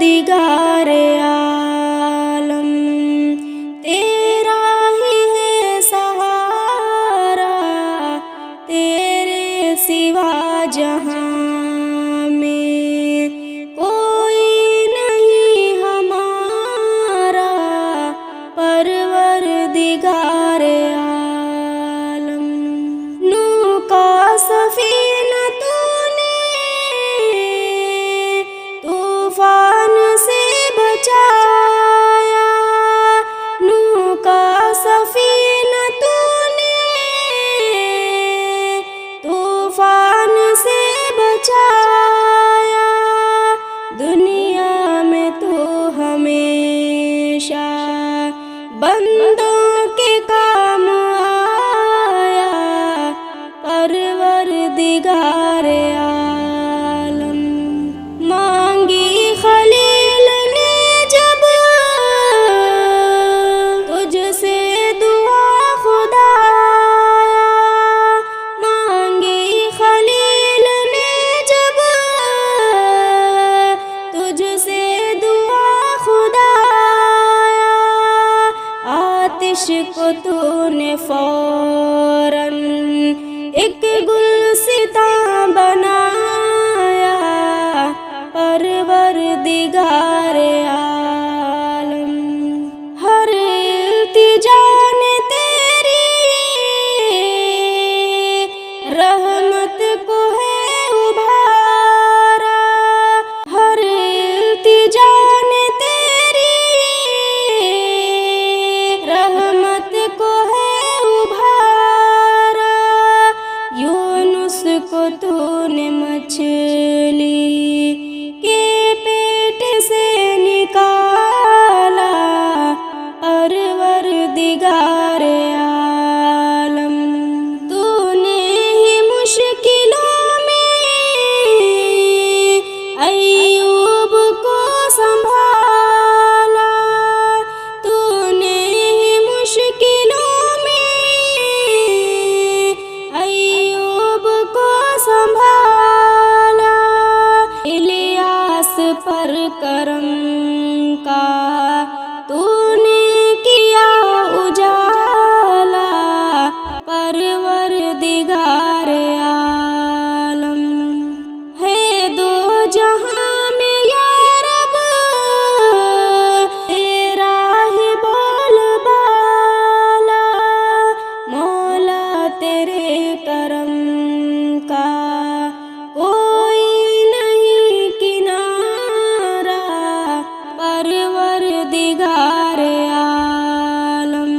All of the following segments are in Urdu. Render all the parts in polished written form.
پروردگار عالم، تیرا ہی ہے سہارا، تیرے سوا جہاں میں کوئی نہیں ہمارا، پروردگار عالم۔ نوح کا سفینہ تو نے طوفان سے بچایا، نوح کا سفینہ تو نے طوفان سے بچایا، دنیا میں تو ہمیشہ بندوں کے کام آیا، پروردگار عالم۔ مانگی خلیل نے جب تجھ سے دعا خدایا، مانگی خلیل نے جب تجھ سے دعا خدایا، آتش کو تو نے فوراً ایک گلستاں بنایا، پروردگار عالم۔ ہر التجا نے تیری رحمت کو ہے ابھارا، ہر التجا نے تیری رحمت کو ہے ابھارا، یونس کو تو نے مچھلی کے پیٹ سے نکالا، پروردگار عالم۔ تو نے ہی مشکلوں میں ایوب کو سنبھالا، تو نے ہی مشکلوں میں ایوب کو سنبھالا، الیاس پر کرم کا تو نے کیا اجالا، پروردگار عالم۔ ہے دو جہاں میں یا رب تیرا ہی بول بالا، مولا تیرے کرم کا کوئی نہیں کنارہ، پروردگار عالم۔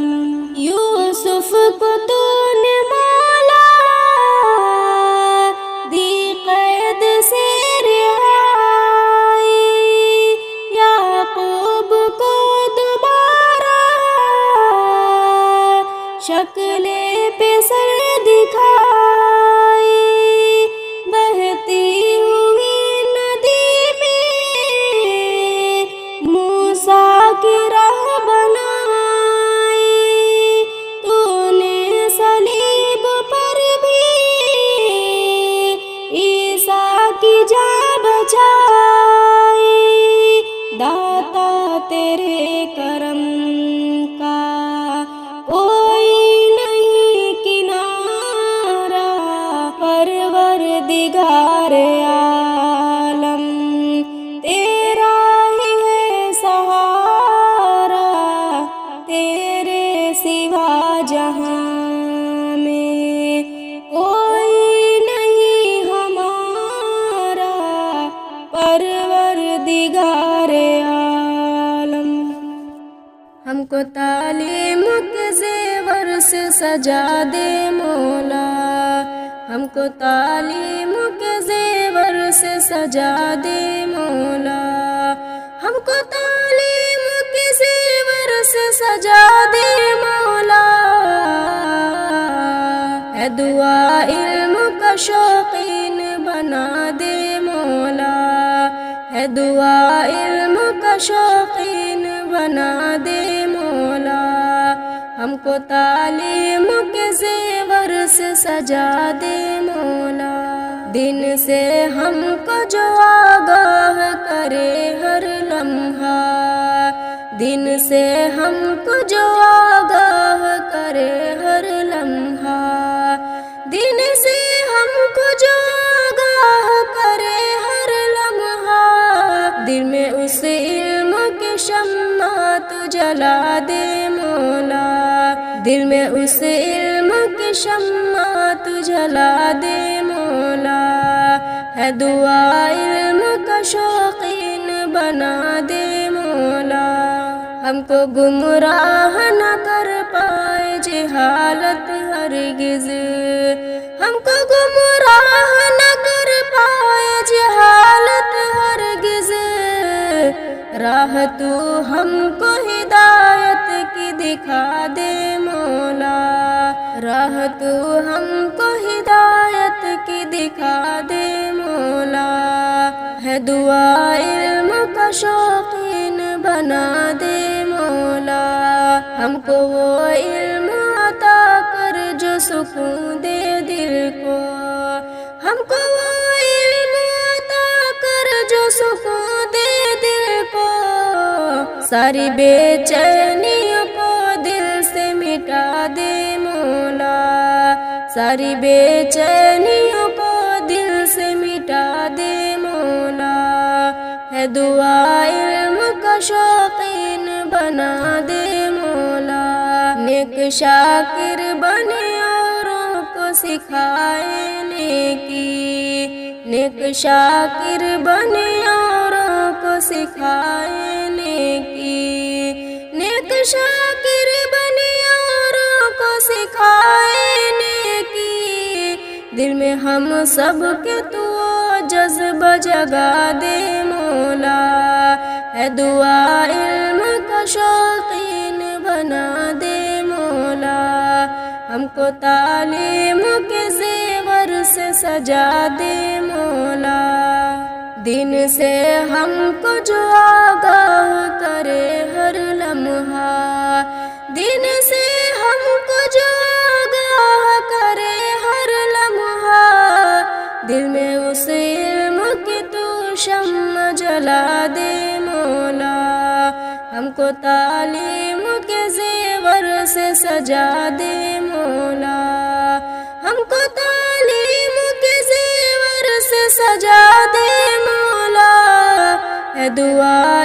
یوسف کو تو نے مولا دی قید سے رہائی، یعقوب کو دوبارہ شکل پہ سر دکھائی، بہتی ہوئی ندی میں موسیٰ کی راہ بنائی، تو نے صلیب پر بھی عیسیٰ کی جان بچائی، داتا تیرے کرم کا کوئی نہیں کنارہ، پروردگار عالم، تیرا ہی ہے سہارا، تیرے سوا جہاں میں کوئی نہیں ہمارا، پروردگار عالم۔ ہم کو تعلیم کے زیور سے سجا دے مولا، ہم کو تعلیم کے زیور سے سجا دے مولا، ہم کو تعلیم کے زیور سے سجا دے مولا، ہے دعا علم کا شوقین بنا دے مولا، ہے دعا علم کا شوقین بنا دے مولا، ہم کو تعلیم کے زیور سے سجا دے مولا۔ دن سے ہم کو جو آگاہ کرے ہر لمحہ، دن سے ہم کو جو آگاہ کرے ہر لمحہ، دن سے ہم کو جو آگاہ کرے ہر لمحہ، دل میں اس علم کی شمع تو جلا دے مولا، دل میں اس علم کی شمع تو جلا دے مولا، ہے دعا علم کا شوقین بنا دے مولا، ہم کو گمراہ نہ کر پائے جہالت ہرگز، ہم کو گمراہ نہ کر پائے جہالت ہرگز، راہ تو ہم کو ہدایت کی دکھا دے مولا، راہ تو ہم کو ہدایت کی دکھا دے مولا، ہے دعا علم کا شوقین بنا دے مولا، ہم کو وہ علم عطا کر جو سکون دے دل کو، ہم کو وہ علم عطا کر جو سکون دے دل کو، ساری بے چینیوں کو دل سے مٹا دے مولا، ساری بے چینیوں کو دل سے مٹا دے مولا، ہے دعا علم کا شوقین بنا دے مولا، نیک شاکر بنے اوروں کو سکھائے نیکی، نیک شاکر بنے اوروں کو سکھائے نیکی، نیک شاکر بنے اوروں کو سکھائے نیکی، دل میں ہم سب کے تو جذبہ جگا دے مولا، ہے دعا علم کا شوقین بنا دے مولا، ہم کو تعلیم کے زیور سے سجا دے مولا، دن سے ہم کو جو آگاہ کرے ہر لمحہ، دن سے ہم کو جو آگاہ کرے ہر لمحہ، دل میں اس علم کی تو شمع جلا دے مولا، ہم کو تعلیم کے زیور سے سجا دے مولا، ہم کو تعلیم کے زیور سے سجا دے مولا، ہے دعا